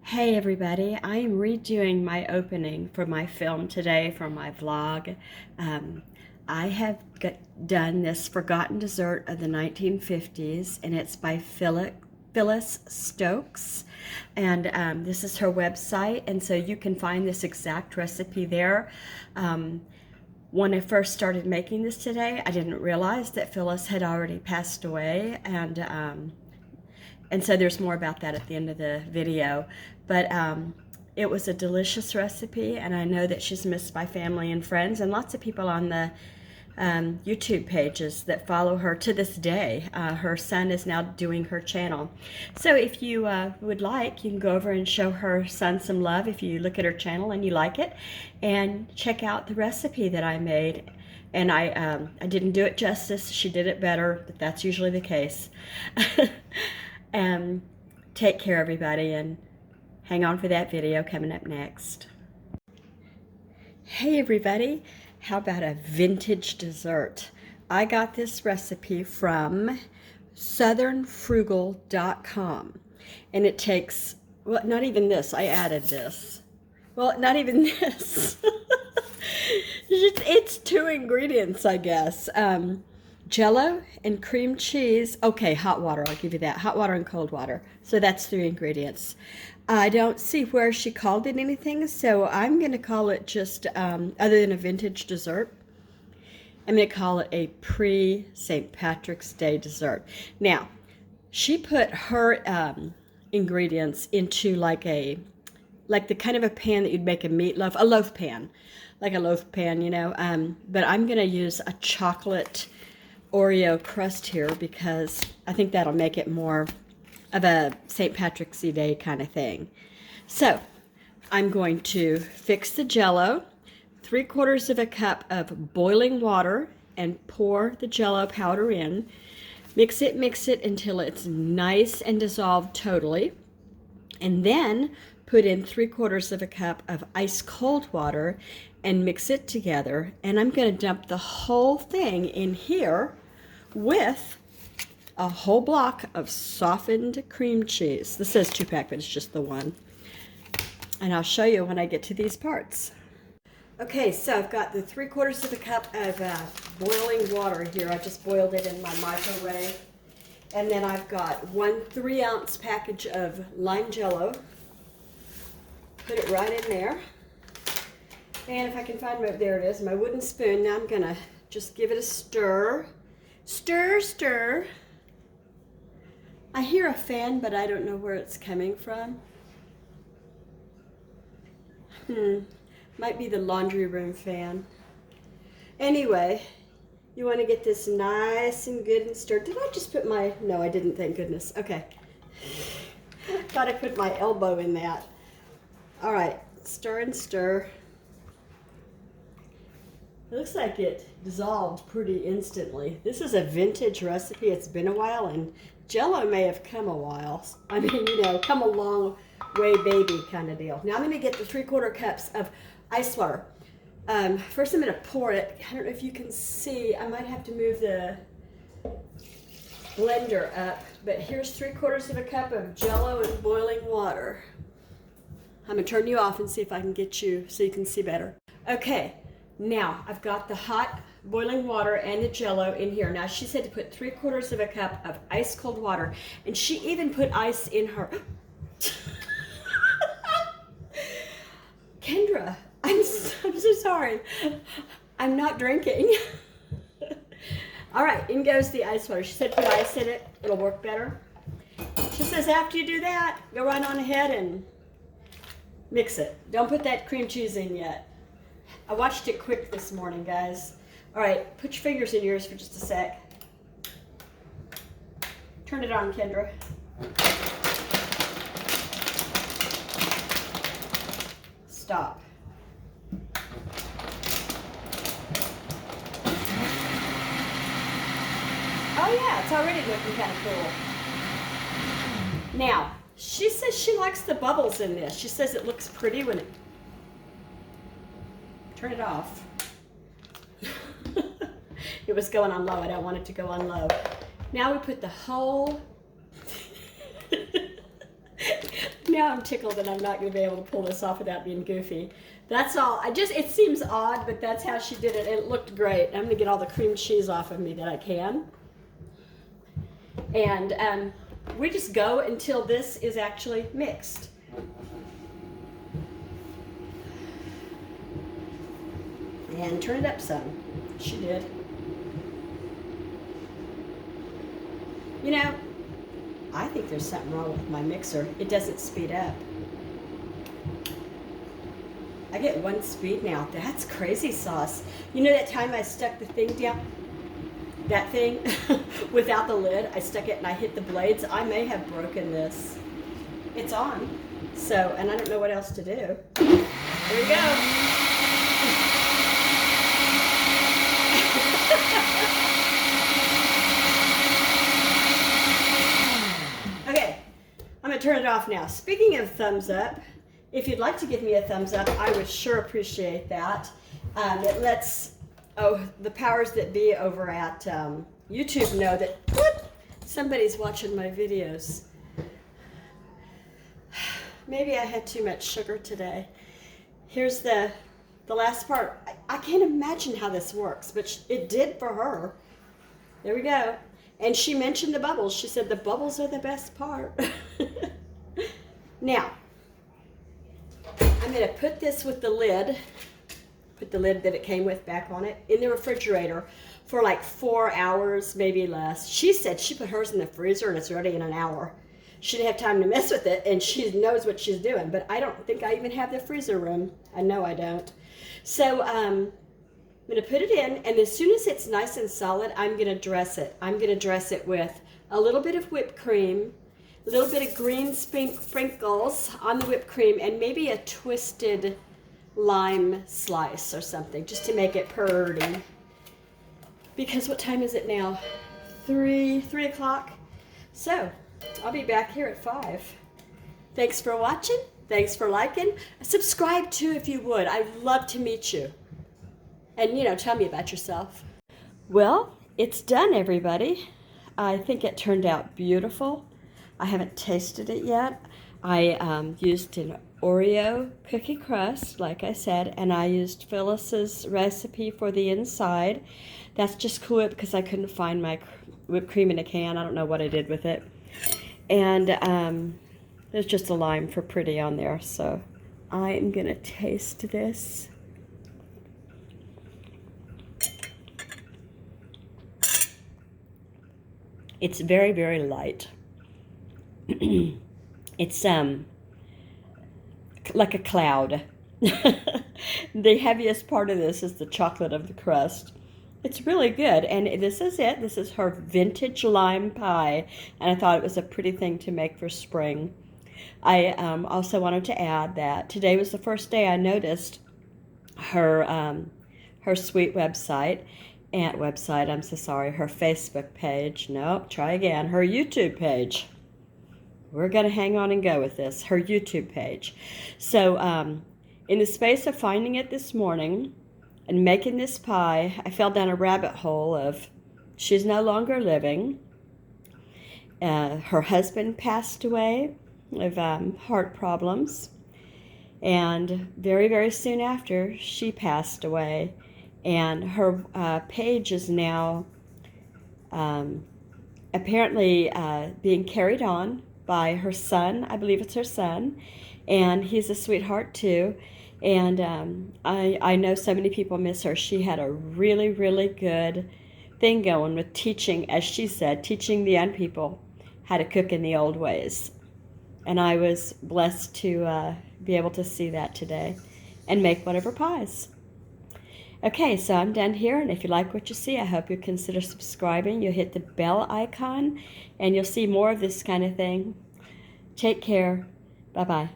Hey everybody, I am redoing my opening for my film today for my vlog. I have done this Forgotten Dessert of the 1950s, and it's by Phyllis Stokes, and this is her website, and so you can find this exact recipe there. When I first started making this today, I didn't realize that Phyllis had already passed away, and so there's more about that at the end of the video. But it was a delicious recipe, and I know that she's missed by family and friends and lots of people on the YouTube pages that follow her to this day. Her son is now doing her channel. So if you would like, you can go over and show her son some love if you look at her channel and you like it, and check out the recipe that I made. And I didn't do it justice. She did it better, but that's usually the case. Take care, everybody, and hang on for that video coming up next. Hey everybody, how about a vintage dessert? I got this recipe from southernfrugal.com, and it takes, well, not even this, I added this. Well, not even this. It's two ingredients, I guess. Jello and cream cheese. Okay, hot water, I'll give you that. Hot water and cold water. So that's three ingredients. I don't see where she called it anything, so I'm going to call it just, other than a vintage dessert, I'm going to call it a pre-St. Patrick's Day dessert. Now, she put her ingredients into like the kind of a pan that you'd make a meatloaf, a loaf pan, like a loaf pan, you know. But I'm going to use a chocolate Oreo crust here because I think that'll make it more of a St. Patrick's Day kind of thing. So I'm going to fix the Jello, 3/4 of a cup of boiling water, and pour the Jello powder in. Mix it until it's nice and dissolved totally, and then put in 3/4 of a cup of ice cold water and mix it together. And I'm going to dump the whole thing in here with a whole block of softened cream cheese. This says 2-pack, but it's just the one. And I'll show you when I get to these parts. Okay, so I've got the 3/4 of a cup of boiling water here. I just boiled it in my microwave. And then I've got 1 3-ounce package of lime Jello. Put it right in there. And if I can find there it is, my wooden spoon. Now I'm gonna just give it a stir. Stir, stir. I hear a fan, but I don't know where it's coming from. Might be the laundry room fan. Anyway, you want to get this nice and good and stirred. Did I just put my, no I didn't, thank goodness. Okay. Thought I put my elbow in that. All right, stir and stir. It looks like it dissolved pretty instantly. This is a vintage recipe. It's been a while, and Jello may have come a while. I mean, you know, come a long way, baby kind of deal. Now I'm going to get the 3/4 cups of ice water. First I'm going to pour it. I don't know if you can see. I might have to move the blender up, but here's 3/4 of a cup of Jello and boiling water. I'm going to turn you off and see if I can get you so you can see better. Okay. Now, I've got the hot boiling water and the Jello in here. Now, she said to put 3/4 of a cup of ice cold water, and she even put ice in her. Kendra, I'm so sorry. I'm not drinking. All right, in goes the ice water. She said put ice in it. It'll work better. She says after you do that, go right on ahead and mix it. Don't put that cream cheese in yet. I watched it quick this morning, guys. All right, put your fingers in yours for just a sec. Turn it on, Kendra. Stop. Oh yeah, it's already looking kind of cool. Now, she says she likes the bubbles in this. She says it looks pretty when it... Turn it off. It was going on low. I don't want it to go on low. Now we put the whole Now I'm tickled that I'm not going to be able to pull this off without being goofy. That's all. It seems odd, but that's how she did it. It looked great. I'm going to get all the cream cheese off of me that I can. And we just go until this is actually mixed. And turn it up some. She did. You know, I think there's something wrong with my mixer. It doesn't speed up. I get 1 speed now. That's crazy sauce. You know that time I stuck the thing down? That thing without the lid, I stuck it and I hit the blades. I may have broken this. It's on. So, and I don't know what else to do. There we go. Okay, I'm gonna turn it off now. Speaking of thumbs up, if you'd like to give me a thumbs up, I would sure appreciate that. It lets the powers that be over at YouTube know that somebody's watching my videos. Maybe I had too much sugar today. Here's the last part. I can't imagine how this works, but it did for her. There we go. And she mentioned the bubbles. She said the bubbles are the best part. Now, I'm going to put this with the lid, put the lid that it came with back on it, in the refrigerator for like 4 hours, maybe less. She said she put hers in the freezer and it's ready in an hour. She didn't have time to mess with it, and she knows what she's doing, but I don't think I even have the freezer room. I know I don't. So I'm going to put it in, and as soon as it's nice and solid, I'm going to dress it. I'm going to dress it with a little bit of whipped cream, a little bit of green sprinkles on the whipped cream, and maybe a twisted lime slice or something, just to make it pretty. Because what time is it now? 3 o'clock. So I'll be back here at 5. Thanks for watching. Thanks for liking. Subscribe too if you would. I'd love to meet you. And, you know, tell me about yourself. Well, it's done, everybody. I think it turned out beautiful. I haven't tasted it yet. I used an Oreo cookie crust, like I said, and I used Phyllis's recipe for the inside. That's just cool because I couldn't find my whipped cream in a can. I don't know what I did with it. And there's just a lime for pretty on there. So I'm going to taste this. It's very, very light. It's like a cloud. The heaviest part of this is the chocolate of the crust. It's really good, and this is it. This is her vintage lime pie, and I thought it was a pretty thing to make for spring. I also wanted to add that today was the first day I noticed her sweet website, I'm so sorry, her Facebook page. Nope, try again. Her YouTube page. We're going to hang on and go with this. Her YouTube page. So in the space of finding it this morning and making this pie, I fell down a rabbit hole of she's no longer living. Her husband passed away of heart problems. And very, very soon after, she passed away. And her page is now apparently being carried on by her son. I believe it's her son, and he's a sweetheart too. And I know so many people miss her. She had a really, really good thing going with teaching, as she said, teaching the young people how to cook in the old ways. And I was blessed to be able to see that today and make one of her pies. Okay, so I'm done here, and if you like what you see, I hope you consider subscribing. You'll hit the bell icon, and you'll see more of this kind of thing. Take care. Bye-bye.